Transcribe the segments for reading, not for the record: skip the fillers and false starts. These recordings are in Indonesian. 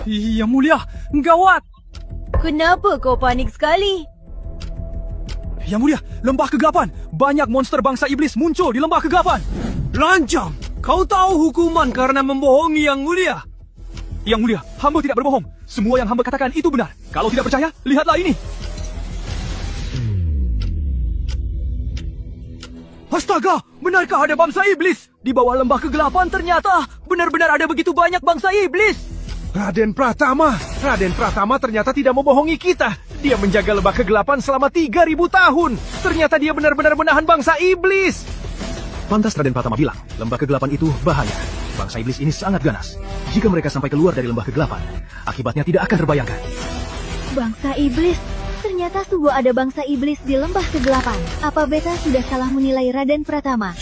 Yang Mulia, gawat! Kenapa kau panik sekali? Yang Mulia, lembah kegelapan. Banyak monster bangsa iblis muncul di lembah kegelapan. Lancang! Kau tahu hukuman karena membohongi Yang Mulia. Yang Mulia, hamba tidak berbohong. Semua yang hamba katakan itu benar. Kalau tidak percaya, lihatlah ini. Astaga, benarkah ada bangsa iblis? Di bawah lembah kegelapan ternyata benar-benar ada begitu banyak bangsa iblis. Raden Pratama ternyata tidak membohongi kita. Dia menjaga lembah kegelapan selama 3000 tahun. Ternyata dia benar-benar menahan bangsa iblis. Pantas Raden Pratama bilang, lembah kegelapan itu bahaya. Bangsa iblis ini sangat ganas. Jika mereka sampai keluar dari lembah kegelapan, akibatnya tidak akan terbayangkan. Bangsa iblis? Ternyata sungguh ada bangsa iblis di lembah kegelapan. Apa beta sudah salah menilai Raden Pratama?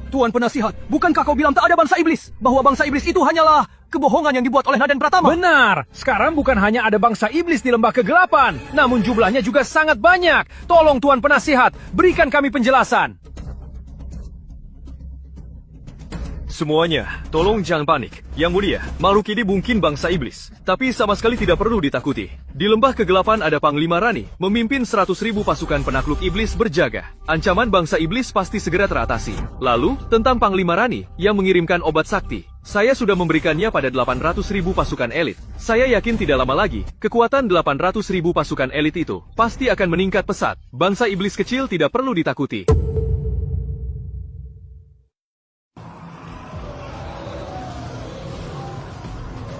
Tuan Penasihat, bukankah kau bilang tak ada bangsa iblis? Bahwa bangsa iblis itu hanyalah kebohongan yang dibuat oleh Raden Pratama? Benar, sekarang bukan hanya ada bangsa iblis di lembah kegelapan, namun jumlahnya juga sangat banyak. Tolong Tuan Penasihat, berikan kami penjelasan. Semuanya, tolong jangan panik. Yang Mulia, makhluk ini mungkin bangsa iblis, tapi sama sekali tidak perlu ditakuti. Di lembah kegelapan ada Panglima Rani, memimpin 100.000 pasukan penakluk iblis berjaga. Ancaman bangsa iblis pasti segera teratasi. Lalu, tentang Panglima Rani yang mengirimkan obat sakti. Saya sudah memberikannya pada 800.000 pasukan elit. Saya yakin tidak lama lagi, kekuatan 800.000 pasukan elit itu pasti akan meningkat pesat. Bangsa iblis kecil tidak perlu ditakuti.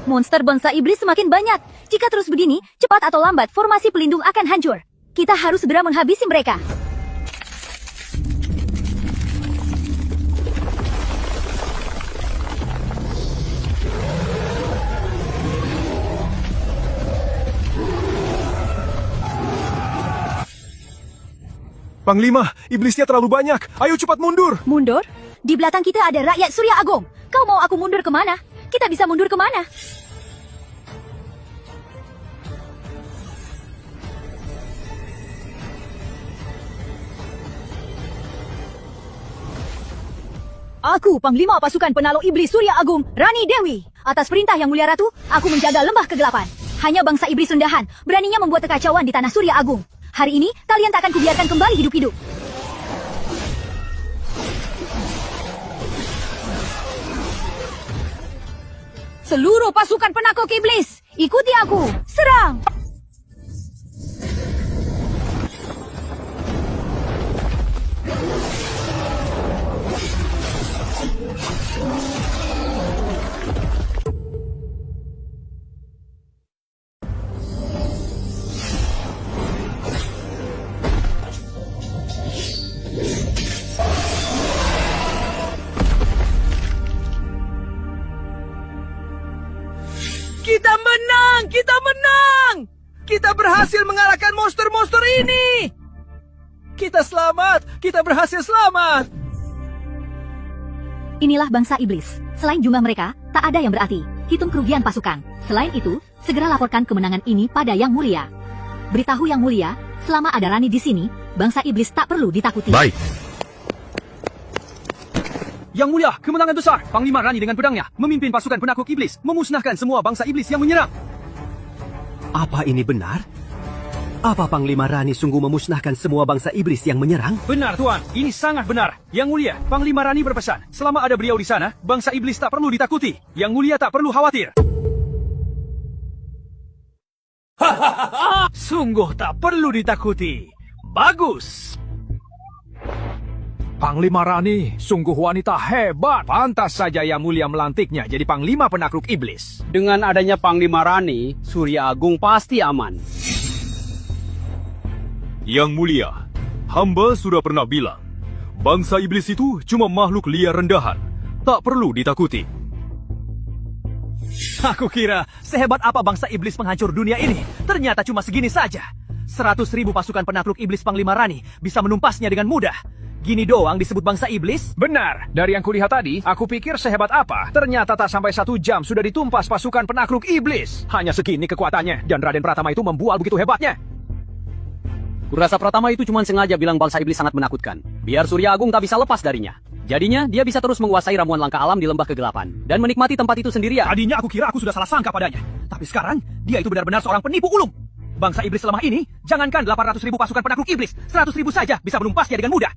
Monster bangsa iblis semakin banyak. Jika terus begini, cepat atau lambat formasi pelindung akan hancur. Kita harus segera menghabisi mereka. Panglima, iblisnya terlalu banyak. Ayo cepat mundur. Mundur? Di belakang kita ada rakyat Surya Agung. Kau mau aku mundur kemana? Kita bisa mundur kemana? Aku, Panglima Pasukan Penakluk Iblis Surya Agung, Rani Dewi. Atas perintah Yang Mulia Ratu, aku menjaga lembah kegelapan. Hanya bangsa iblis rendahan beraninya membuat kekacauan di tanah Surya Agung. Hari ini, kalian tak akan kubiarkan kembali hidup-hidup. Seluruh pasukan penakluk iblis, ikuti aku, serang! Kita menang! Kita menang! Kita berhasil mengalahkan monster-monster ini! Kita selamat! Kita berhasil selamat! Inilah bangsa iblis. Selain jumlah mereka, tak ada yang berarti. Hitung kerugian pasukan. Selain itu, segera laporkan kemenangan ini pada Yang Mulia. Beritahu Yang Mulia, selama ada Rani di sini, bangsa iblis tak perlu ditakuti. Baik. Yang Mulia, kemenangan besar. Panglima Rani dengan pedangnya memimpin pasukan penakluk iblis, memusnahkan semua bangsa iblis yang menyerang. Apa ini benar? Apa Panglima Rani sungguh memusnahkan semua bangsa iblis yang menyerang? Benar, Tuan. Ini sangat benar. Yang Mulia, Panglima Rani berpesan, selama ada beliau di sana, bangsa iblis tak perlu ditakuti. Yang Mulia tak perlu khawatir. Sungguh tak perlu ditakuti. Bagus. Panglima Rani, sungguh wanita hebat. Pantas saja Yang Mulia melantiknya jadi Panglima Penakluk Iblis. Dengan adanya Panglima Rani, Surya Agung pasti aman. Yang Mulia, hamba sudah pernah bilang, bangsa iblis itu cuma makhluk liar rendahan, tak perlu ditakuti. Aku kira sehebat apa bangsa iblis penghancur dunia ini. Ternyata cuma segini saja. 100.000 pasukan penakluk iblis Panglima Rani bisa menumpasnya dengan mudah. Gini doang disebut bangsa iblis? Benar, dari yang kulihat tadi, aku pikir sehebat apa. Ternyata tak sampai 1 jam sudah ditumpas pasukan penakluk iblis. Hanya segini kekuatannya, dan Raden Pratama itu membual begitu hebatnya. Kurasa Pratama itu cuma sengaja bilang bangsa iblis sangat menakutkan, biar Surya Agung tak bisa lepas darinya. Jadinya, dia bisa terus menguasai ramuan langka alam di lembah kegelapan dan menikmati tempat itu sendirian. Tadinya aku kira aku sudah salah sangka padanya. Tapi sekarang, dia itu benar-benar seorang penipu ulung. Bangsa iblis selemah ini, jangankan 800.000 pasukan penakluk iblis, 100.000 saja bisa menumpasnya dengan mudah.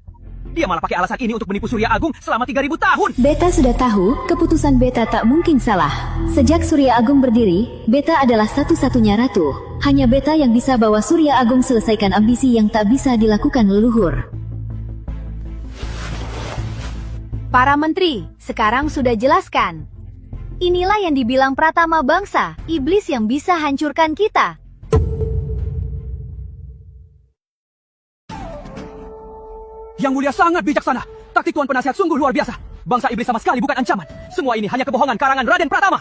Dia malah pakai alasan ini untuk menipu Surya Agung selama 3.000 tahun. Beta sudah tahu, keputusan Beta tak mungkin salah. Sejak Surya Agung berdiri, Beta adalah satu-satunya ratu. Hanya Beta yang bisa bawa Surya Agung selesaikan ambisi yang tak bisa dilakukan leluhur. Para menteri, sekarang sudah jelaskan. Inilah yang dibilang Pratama bangsa, iblis yang bisa hancurkan kita. Yang mulia sangat bijaksana. Taktik Tuan Penasihat sungguh luar biasa. Bangsa iblis sama sekali bukan ancaman. Semua ini hanya kebohongan karangan Raden Pratama.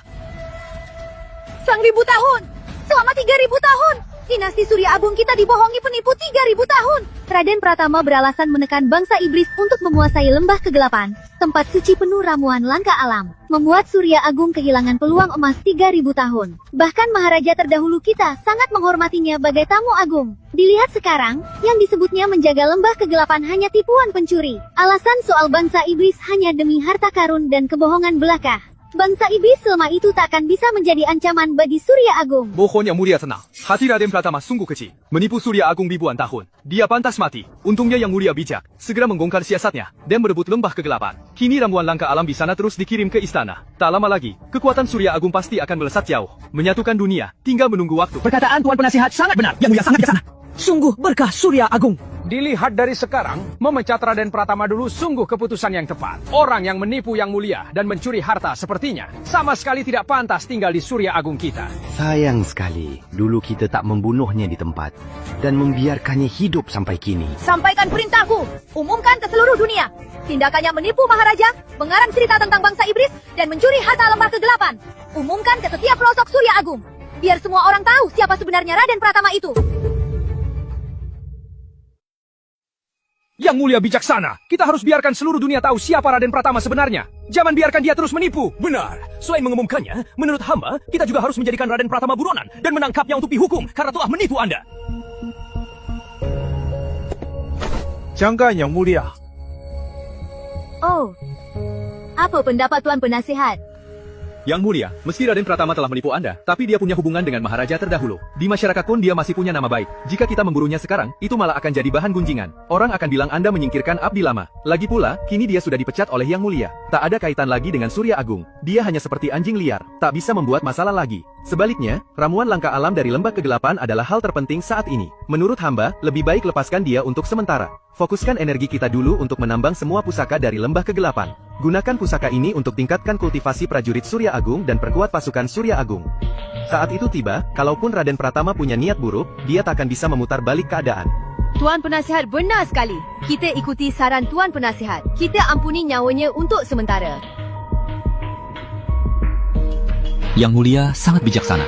Sang ribu tahun! Selama 3.000 tahun! Dinasti Surya Agung kita dibohongi penipu 3.000 tahun! Raden Pratama beralasan menekan bangsa iblis untuk menguasai lembah kegelapan, tempat suci penuh ramuan langka alam, membuat Surya Agung kehilangan peluang emas 3.000 tahun. Bahkan Maharaja terdahulu kita sangat menghormatinya bagai tamu agung. Dilihat sekarang, yang disebutnya menjaga lembah kegelapan hanya tipuan pencuri. Alasan soal bangsa iblis hanya demi harta karun dan kebohongan belaka. Bangsa iblis selama itu tak akan bisa menjadi ancaman bagi Surya Agung. Mohon Yang Mulia tenang. Hati Raden Pratama sungguh kecil. Menipu Surya Agung ribuan tahun. Dia pantas mati. Untungnya Yang Mulia bijak. Segera membongkar siasatnya dan merebut lembah kegelapan. Kini ramuan langka alam di sana terus dikirim ke istana. Tak lama lagi, kekuatan Surya Agung pasti akan melesat jauh. Menyatukan dunia, tinggal menunggu waktu. Perkataan Tuan Penasihat sangat benar. Yang mulia sangat bijaksana. Sungguh berkah Surya Agung. Dilihat dari sekarang, memecat Raden Pratama dulu sungguh keputusan yang tepat. Orang yang menipu Yang Mulia dan mencuri harta sepertinya sama sekali tidak pantas tinggal di Surya Agung kita. Sayang sekali, dulu kita tak membunuhnya di tempat dan membiarkannya hidup sampai kini. Sampaikan perintahku, umumkan ke seluruh dunia. Tindakannya menipu Maharaja, mengarang cerita tentang bangsa iblis, dan mencuri harta lembah kegelapan. Umumkan ke setiap pelosok Surya Agung. Biar semua orang tahu siapa sebenarnya Raden Pratama itu. Yang Mulia bijaksana, kita harus biarkan seluruh dunia tahu siapa Raden Pratama sebenarnya. Jangan biarkan dia terus menipu. Benar. Selain mengumumkannya, menurut hamba, kita juga harus menjadikan Raden Pratama buronan dan menangkapnya untuk dihukum karena telah menipu Anda. Jangan Yang Mulia. Oh, apa pendapat Tuan Penasihat? Yang Mulia, meski Raden Pratama telah menipu Anda, tapi dia punya hubungan dengan Maharaja terdahulu. Di masyarakat pun dia masih punya nama baik. Jika kita memburunya sekarang, itu malah akan jadi bahan gunjingan. Orang akan bilang Anda menyingkirkan abdi lama. Lagi pula, kini dia sudah dipecat oleh Yang Mulia. Tak ada kaitan lagi dengan Surya Agung. Dia hanya seperti anjing liar, tak bisa membuat masalah lagi. Sebaliknya, ramuan langka alam dari lembah kegelapan adalah hal terpenting saat ini. Menurut hamba, lebih baik lepaskan dia untuk sementara. Fokuskan energi kita dulu untuk menambang semua pusaka dari lembah kegelapan. Gunakan pusaka ini untuk tingkatkan kultivasi prajurit Surya Agung dan perkuat pasukan Surya Agung. Saat itu tiba, kalaupun Raden Pratama punya niat buruk, dia tak akan bisa memutar balik keadaan. Tuan Penasihat benar sekali. Kita ikuti saran Tuan Penasihat. Kita ampuni nyawanya untuk sementara. Yang Mulia sangat bijaksana.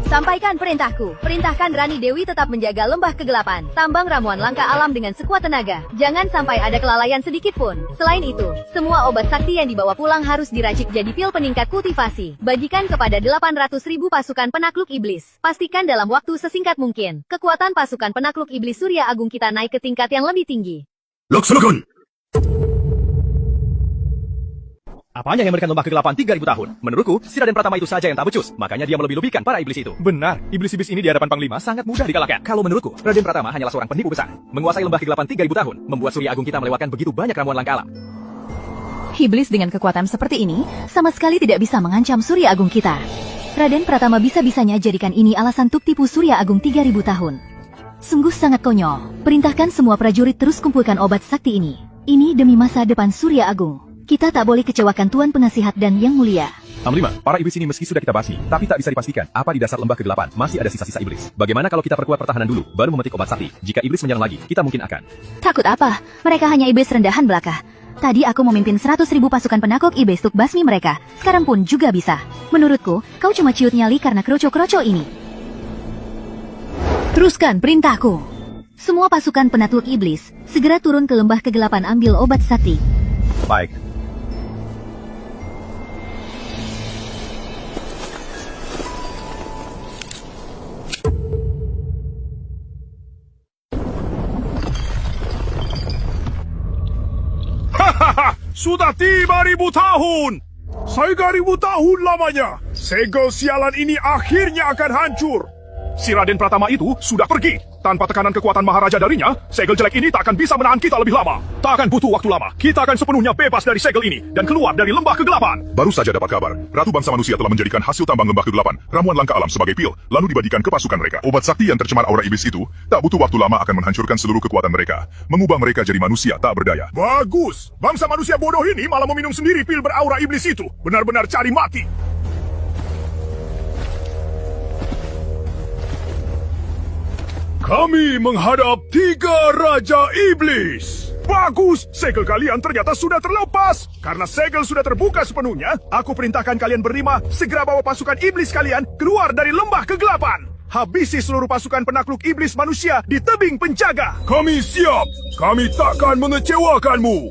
Sampaikan perintahku. Perintahkan Rani Dewi tetap menjaga lembah kegelapan. Tambang ramuan langka alam dengan sekuat tenaga. Jangan sampai ada kelalaian sedikit pun. Selain itu, semua obat sakti yang dibawa pulang harus diracik jadi pil peningkat kultivasi. Bagikan kepada 800.000 pasukan penakluk iblis. Pastikan dalam waktu sesingkat mungkin, kekuatan pasukan penakluk iblis Surya Agung kita naik ke tingkat yang lebih tinggi. Laksanakan! Apanya yang memberikan lembah kegelapan 3.000 tahun? Menurutku, si Raden Pratama itu saja yang tak becus. Makanya dia melebih-lebihkan para iblis itu. Benar, iblis-iblis ini di hadapan Panglima sangat mudah dikalahkan. Kalau menurutku, Raden Pratama hanyalah seorang penipu besar. Menguasai lembah kegelapan 3.000 tahun, membuat Surya Agung kita melewatkan begitu banyak ramuan langka alam. Iblis dengan kekuatan seperti ini, sama sekali tidak bisa mengancam Surya Agung kita. Raden Pratama bisa-bisanya jadikan ini alasan untuk tipu Surya Agung 3.000 tahun. Sungguh sangat konyol. Perintahkan semua prajurit terus kumpulkan obat sakti ini. Ini demi masa depan Surya Agung. Kita tak boleh kecewakan Tuan Penasihat dan Yang Mulia. Panglima, para iblis ini meski sudah kita basmi, tapi tak bisa dipastikan apa di dasar lembah kegelapan masih ada sisa-sisa iblis. Bagaimana kalau kita perkuat pertahanan dulu, baru memetik obat sakti? Jika iblis menyerang lagi, kita mungkin akan. Takut apa? Mereka hanya iblis rendahan belaka. Tadi aku memimpin 100.000 pasukan penakluk iblis untuk basmi mereka. Sekarang pun juga bisa. Menurutku, kau cuma ciut nyali karena kroco-kroco ini. Teruskan perintahku. Semua pasukan penakluk iblis, segera turun ke lembah kegelapan ambil obat sakti. Baik. Sudah 3.000 tahun! 3.000 tahun lamanya! Segel sialan ini akhirnya akan hancur! Si Raden Pratama itu sudah pergi. Tanpa tekanan kekuatan Maharaja darinya, segel jelek ini tak akan bisa menahan kita lebih lama. Tak akan butuh waktu lama. Kita akan sepenuhnya bebas dari segel ini dan keluar dari lembah kegelapan. Baru saja dapat kabar, Ratu Bangsa Manusia telah menjadikan hasil tambang lembah kegelapan, ramuan langka alam sebagai pil, lalu dibagikan ke pasukan mereka. Obat sakti yang tercemar aura iblis itu, tak butuh waktu lama akan menghancurkan seluruh kekuatan mereka, mengubah mereka jadi manusia tak berdaya. Bagus! Bangsa manusia bodoh ini malah meminum sendiri pil beraura iblis itu. Benar-benar cari mati. Kami menghadap 3 Raja Iblis. Bagus, segel kalian ternyata sudah terlepas. Karena segel sudah terbuka sepenuhnya, aku perintahkan kalian berlima segera bawa pasukan iblis kalian keluar dari lembah kegelapan. Habisi seluruh pasukan penakluk iblis manusia di tebing penjaga. Kami siap. Kami takkan mengecewakanmu.